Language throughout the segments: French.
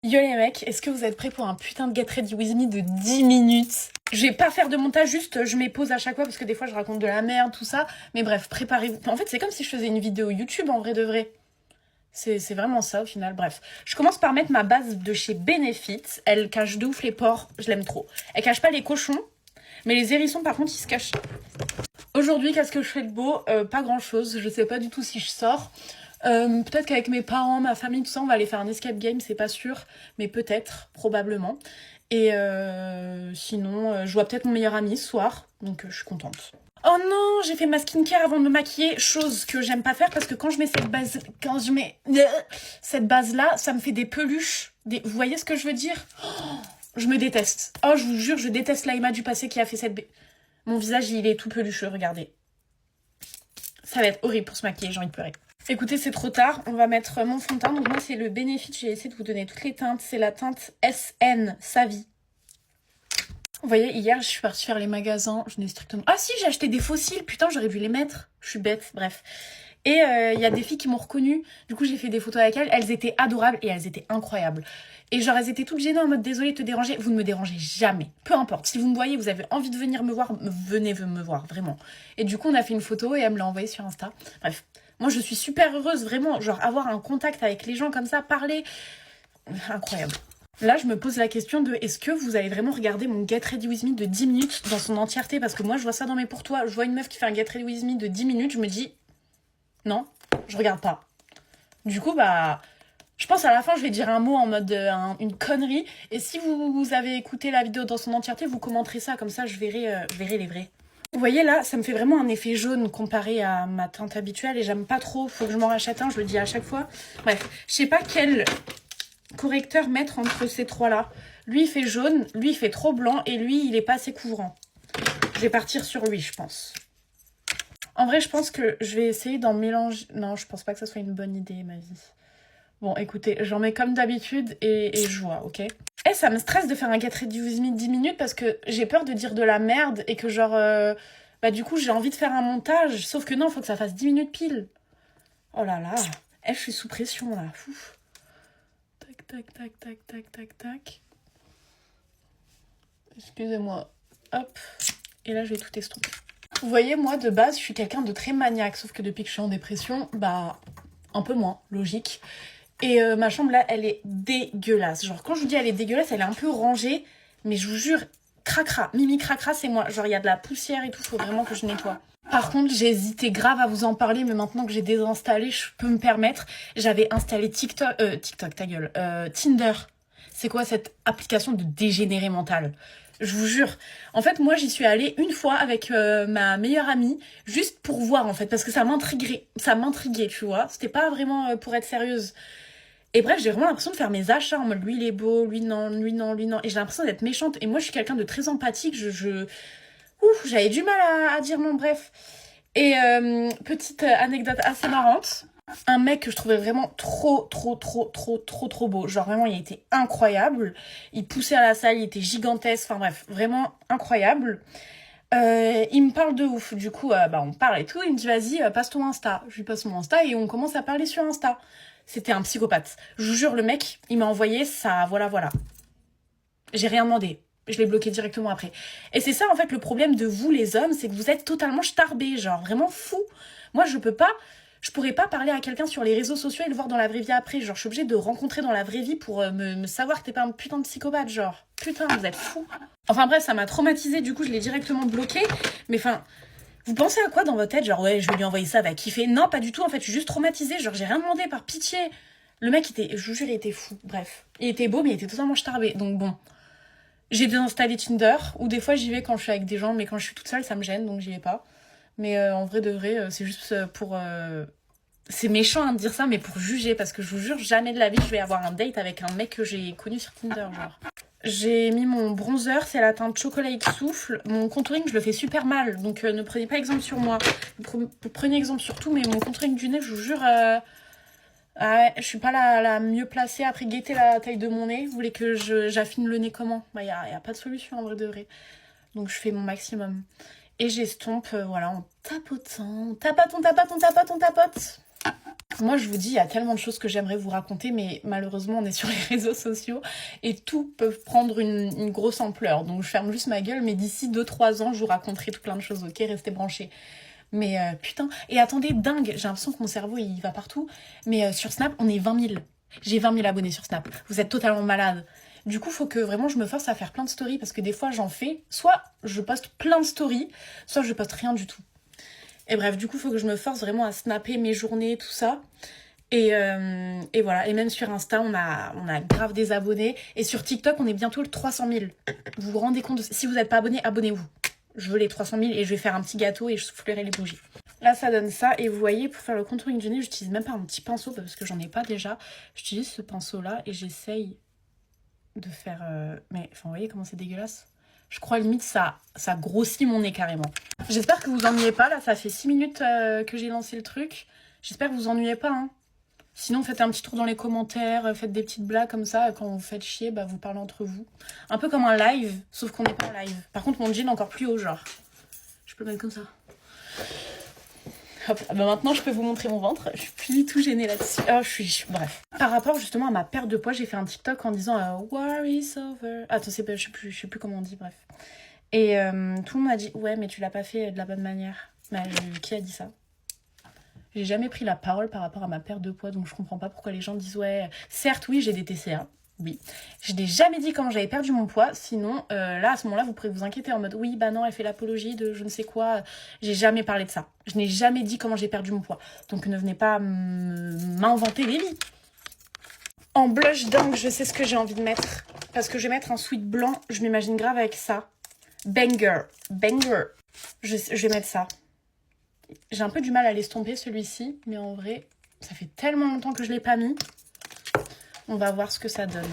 Yo les mecs, est-ce que vous êtes prêts pour un putain de Get Ready With Me de 10 minutes? Je vais pas faire de montage, juste je mets pause à chaque fois parce que des fois je raconte de la merde, tout ça. Mais bref, préparez-vous. En fait, c'est comme si je faisais une vidéo YouTube en vrai de vrai. C'est vraiment ça au final, bref. Je commence par mettre ma base de chez Benefit. Elle cache de ouf les porcs, je l'aime trop. Elle cache pas les cochons, mais les hérissons par contre ils se cachent. Aujourd'hui, qu'est-ce que je fais de beau? Pas grand chose, je sais pas du tout si je sors. Peut-être qu'avec mes parents, ma famille, tout ça, on va aller faire un escape game, c'est pas sûr, mais peut-être, probablement. Et sinon, je vois peut-être mon meilleur ami ce soir, donc je suis contente. Oh non, j'ai fait ma skincare avant de me maquiller, chose que j'aime pas faire parce que quand je mets cette base-là, ça me fait des peluches. Vous voyez ce que je veux dire? Je me déteste. Oh, je vous jure, je déteste l'Aïma du passé qui a fait Mon visage, il est tout pelucheux, regardez. Ça va être horrible pour se maquiller, j'ai envie de pleurer. Écoutez, c'est trop tard, on va mettre mon fond de teint. Donc moi, c'est le Benefit, j'ai essayé de vous donner toutes les teintes. C'est la teinte SN Savie. Vous voyez, hier, je suis partie faire les magasins. Je n'ai strictement... Ah si, j'ai acheté des fossiles. Putain, j'aurais dû les mettre. Je suis bête, bref. Et il y a des filles qui m'ont reconnue. Du coup, j'ai fait des photos avec elles. Elles étaient adorables et elles étaient incroyables. Et genre, elles étaient toutes gênées en mode désolée de te déranger. Vous ne me dérangez jamais. Peu importe. Si vous me voyez, vous avez envie de venir me voir, venez me voir, vraiment. Et du coup, on a fait une photo et elle me l'a envoyée sur Insta. Bref. Moi, je suis super heureuse, vraiment. Genre, avoir un contact avec les gens comme ça, parler. Incroyable. Là, je me pose la question de est-ce que vous allez vraiment regarder mon Get Ready With Me de 10 minutes dans son entièreté? Parce que moi, je vois ça dans mes pour toi. Je vois une meuf qui fait un Get Ready With Me de 10 minutes. Je me dis non, je regarde pas. Du coup, bah, je pense à la fin, je vais dire un mot en mode une connerie. Et si vous avez écouté la vidéo dans son entièreté, vous commenterez ça. Comme ça, je verrai les vrais. Vous voyez là, ça me fait vraiment un effet jaune comparé à ma teinte habituelle et j'aime pas trop, faut que je m'en rachète un, je le dis à chaque fois. Bref, je sais pas quel correcteur mettre entre ces trois-là. Lui il fait jaune, lui il fait trop blanc et lui il est pas assez couvrant. Je vais partir sur lui, je pense. En vrai, je pense que je vais essayer d'en mélanger... Non, je pense pas que ça soit une bonne idée, ma vie. Bon, écoutez, j'en mets comme d'habitude et je vois, ok? Eh, ça me stresse de faire un Get Ready With Me de 10 minutes parce que j'ai peur de dire de la merde et que genre... bah du coup, j'ai envie de faire un montage. Sauf que non, faut que ça fasse 10 minutes pile. Oh là là. Eh, je suis sous pression là. Ouf. Tac, tac, tac, tac, tac, tac, tac. Excusez-moi. Hop. Et là, je vais tout estomper. Vous voyez, moi, de base, je suis quelqu'un de très maniaque. Sauf que depuis que je suis en dépression, bah... un peu moins, logique. Et ma chambre, là, elle est dégueulasse. Genre, quand je vous dis elle est dégueulasse, elle est un peu rangée. Mais je vous jure, cracra, Mimi cracra, c'est moi. Genre, il y a de la poussière et tout, faut vraiment que je nettoie. Par contre, j'ai hésité grave à vous en parler, mais maintenant que j'ai désinstallé, je peux me permettre. J'avais installé TikTok, ta gueule. Tinder. C'est quoi cette application de dégénéré mental? Je vous jure. En fait, moi, j'y suis allée une fois avec ma meilleure amie, juste pour voir, en fait, parce que ça m'intriguait, tu vois. C'était pas vraiment pour être sérieuse. Et bref, j'ai vraiment l'impression de faire mes achats en mode lui il est beau, lui non, lui non, lui non. Et j'ai l'impression d'être méchante. Et moi, je suis quelqu'un de très empathique. Ouf, j'avais du mal à dire non, bref. Et petite anecdote assez marrante. Un mec que je trouvais vraiment trop beau. Genre vraiment, il était incroyable. Il poussait à la salle, il était gigantesque. Enfin bref, vraiment incroyable. Il me parle de ouf. Du coup, bah, on parle et tout. Il me dit, vas-y, passe ton Insta. Je lui passe mon Insta et on commence à parler sur Insta. C'était un psychopathe. Je vous jure, le mec, il m'a envoyé ça, voilà. J'ai rien demandé. Je l'ai bloqué directement après. Et c'est ça, en fait, le problème de vous, les hommes, c'est que vous êtes totalement starbés, genre vraiment fou. Moi, je pourrais pas parler à quelqu'un sur les réseaux sociaux et le voir dans la vraie vie après. Genre, je suis obligée de rencontrer dans la vraie vie pour me savoir que t'es pas un putain de psychopathe, genre. Putain, vous êtes fous. Enfin bref, ça m'a traumatisée, du coup, je l'ai directement bloqué. Mais enfin... Vous pensez à quoi dans votre tête? Genre, ouais, je vais lui envoyer ça, va kiffer. Non, pas du tout, en fait, je suis juste traumatisée. Genre, j'ai rien demandé, par pitié. Le mec, je vous jure, il était fou. Bref. Il était beau, mais il était totalement starbé. Donc bon. J'ai désinstallé Tinder, ou des fois, j'y vais quand je suis avec des gens, mais quand je suis toute seule, ça me gêne, donc j'y vais pas. Mais en vrai de vrai, c'est juste pour... C'est méchant hein, de dire ça, mais pour juger, parce que je vous jure, jamais de la vie, je vais avoir un date avec un mec que j'ai connu sur Tinder, genre. J'ai mis mon bronzer, c'est la teinte chocolat X souffle. Mon contouring, je le fais super mal, donc ne prenez pas exemple sur moi. Prenez exemple sur tout, mais mon contouring du nez, je vous jure, je suis pas la mieux placée. Après, guetter la taille de mon nez. Vous voulez que j'affine le nez comment? Bah, y a pas de solution en vrai de vrai. Donc, je fais mon maximum. Et j'estompe, voilà, en tapotant. On tapote. Moi, je vous dis, il y a tellement de choses que j'aimerais vous raconter, mais malheureusement, on est sur les réseaux sociaux et tout peut prendre une grosse ampleur. Donc, je ferme juste ma gueule, mais d'ici 2-3 ans, je vous raconterai tout plein de choses, ok? Restez branchés. Mais putain, et attendez, dingue, j'ai l'impression que mon cerveau, il va partout. Mais sur Snap, on est 20 000. J'ai 20 000 abonnés sur Snap. Vous êtes totalement malade. Du coup, faut que vraiment je me force à faire plein de stories parce que des fois, j'en fais. Soit je poste plein de stories, soit je poste rien du tout. Et bref, du coup, faut que je me force vraiment à snapper mes journées, tout ça. Et voilà. Et même sur Insta, on a grave des abonnés. Et sur TikTok, on est bientôt le 300 000. Vous vous rendez compte si vous n'êtes pas abonné, abonnez-vous. Je veux les 300 000 et je vais faire un petit gâteau et je soufflerai les bougies. Là, ça donne ça. Et vous voyez, pour faire le contouring du nez, j'utilise même pas un petit pinceau parce que j'en ai pas déjà. J'utilise ce pinceau-là et j'essaye de faire... Mais, enfin, vous voyez comment c'est dégueulasse? Je crois limite ça grossit mon nez carrément. J'espère que vous ennuyez pas. Là, ça fait 6 minutes que j'ai lancé le truc. J'espère que vous ennuyez pas, hein. Sinon, faites un petit tour dans les commentaires, faites des petites blagues comme ça. Quand vous faites chier, bah, vous parlez entre vous. Un peu comme un live, sauf qu'on n'est pas en live. Par contre, mon jean est encore plus haut, genre. Je peux le mettre comme ça. Hop, bah maintenant je peux vous montrer mon ventre. Je suis plus du tout gênée là-dessus. Oh, bref. Par rapport justement à ma perte de poids, j'ai fait un TikTok en disant War is over. Attends, je sais plus comment on dit, bref. Et tout le monde m'a dit ouais, mais tu l'as pas fait de la bonne manière. Mais qui a dit ça? J'ai jamais pris la parole par rapport à ma perte de poids, donc je comprends pas pourquoi les gens disent ouais. Certes, oui, j'ai des TCA. Oui. Je n'ai jamais dit comment j'avais perdu mon poids, sinon là à ce moment-là vous pourrez vous inquiéter en mode oui bah non elle fait l'apologie de je ne sais quoi. J'ai jamais parlé de ça. Je n'ai jamais dit comment j'ai perdu mon poids. Donc ne venez pas m'inventer les vies. En blush dingue, je sais ce que j'ai envie de mettre. Parce que je vais mettre un sweat blanc, je m'imagine grave avec ça. Banger. Je vais mettre ça. J'ai un peu du mal à l'estomper celui-ci, mais en vrai, ça fait tellement longtemps que je ne l'ai pas mis. On va voir ce que ça donne.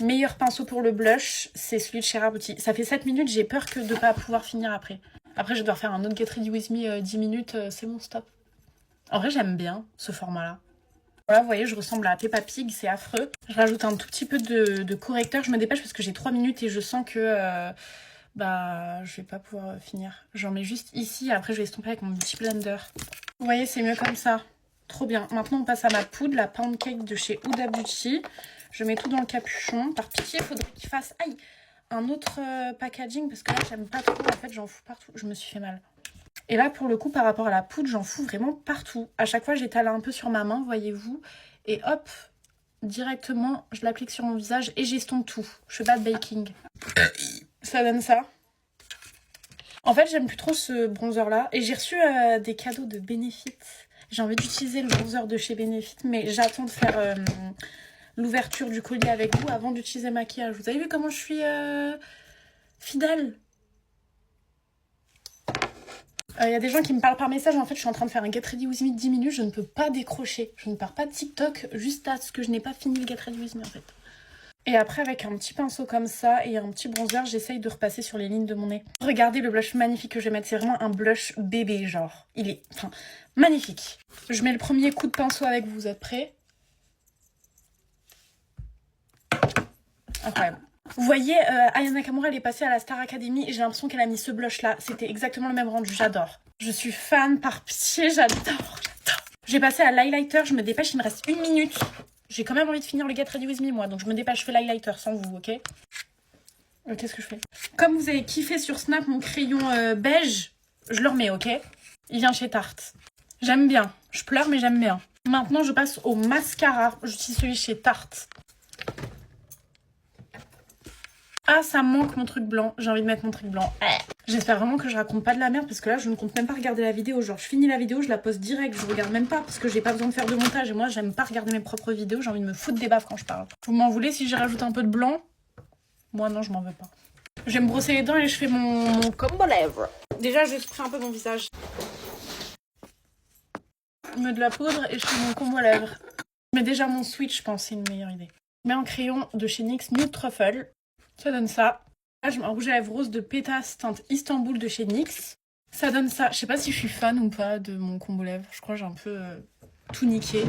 Meilleur pinceau pour le blush, c'est celui de Cher Beauty. Ça fait 7 minutes, j'ai peur de ne pas pouvoir finir après. Après, je dois faire un autre Get Ready With Me 10 minutes, c'est bon, stop. En vrai, j'aime bien ce format-là. Voilà, vous voyez, je ressemble à Peppa Pig, c'est affreux. Je rajoute un tout petit peu de correcteur. Je me dépêche parce que j'ai 3 minutes et je sens que je vais pas pouvoir finir. J'en mets juste ici et après, je vais estomper avec mon petit blender. Vous voyez, c'est mieux comme ça. Trop bien. Maintenant, on passe à ma poudre, la Pound Cake de chez Huda Beauty. Je mets tout dans le capuchon. Par pitié, il faudrait qu'il fasse un autre packaging parce que là, j'aime pas trop. En fait, j'en fous partout. Je me suis fait mal. Et là, pour le coup, par rapport à la poudre, j'en fous vraiment partout. À chaque fois, j'étale un peu sur ma main, voyez-vous. Et hop, directement, je l'applique sur mon visage et j'estompe tout. Je fais pas de baking. Ça donne ça. En fait, j'aime plus trop ce bronzer-là. Et j'ai reçu des cadeaux de Benefit. J'ai envie d'utiliser le bronzer de chez Benefit, mais j'attends de faire l'ouverture du collier avec vous avant d'utiliser maquillage. Vous avez vu comment je suis fidèle? Il y a des gens qui me parlent par message. En fait, je suis en train de faire un Get Ready With Me de 10 minutes. Je ne peux pas décrocher. Je ne pars pas de TikTok juste parce que je n'ai pas fini le Get Ready With Me, en fait. Et après, avec un petit pinceau comme ça et un petit bronzer, j'essaye de repasser sur les lignes de mon nez. Regardez le blush magnifique que je vais mettre. C'est vraiment un blush bébé, genre. Il est magnifique. Je mets le premier coup de pinceau avec vous. Vous êtes prêts? Incroyable. Vous voyez, Aya Nakamura, elle est passée à la Star Academy et j'ai l'impression qu'elle a mis ce blush-là. C'était exactement le même rendu, j'adore. Je suis fan, par pitié, j'adore. J'ai passé à l'highlighter, je me dépêche, il me reste 1 minute. J'ai quand même envie de finir le Get Ready With Me, moi, donc je me dépêche, je fais l'highlighter sans vous, ok? Qu'est-ce que je fais? Comme vous avez kiffé sur Snap mon crayon beige, je le remets, ok? Il vient chez Tarte. J'aime bien. Je pleure, mais j'aime bien. Maintenant, je passe au mascara. J'utilise celui chez Tarte. Ah, ça me manque mon truc blanc. J'ai envie de mettre mon truc blanc. J'espère vraiment que je raconte pas de la merde parce que là, je ne compte même pas regarder la vidéo. Genre, je finis la vidéo, je la poste direct. Je regarde même pas parce que j'ai pas besoin de faire de montage. Et moi, j'aime pas regarder mes propres vidéos. J'ai envie de me foutre des baffes quand je parle. Vous m'en voulez si j'y rajoute un peu de blanc? Moi, non, je m'en veux pas. Je vais me brosser les dents et je fais mon combo lèvres. Déjà, je spray un peu mon visage. Je mets de la poudre et je fais mon combo lèvres. Je mets déjà mon switch, je pense, c'est une meilleure idée. Je mets un crayon de chez NYX Nude Truffle. Ça donne ça. Là, je mets un rouge à lèvres rose de Pétasse teinte Istanbul de chez NYX. Ça donne ça. Je sais pas si je suis fan ou pas de mon combo lèvres. Je crois que j'ai un peu tout niqué.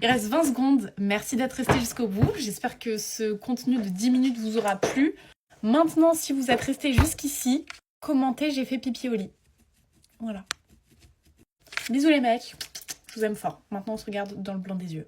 Il reste 20 secondes. Merci d'être resté jusqu'au bout. J'espère que ce contenu de 10 minutes vous aura plu. Maintenant, si vous êtes resté jusqu'ici, commentez, j'ai fait pipi au lit. Voilà. Bisous les mecs. Je vous aime fort. Maintenant, on se regarde dans le blanc des yeux.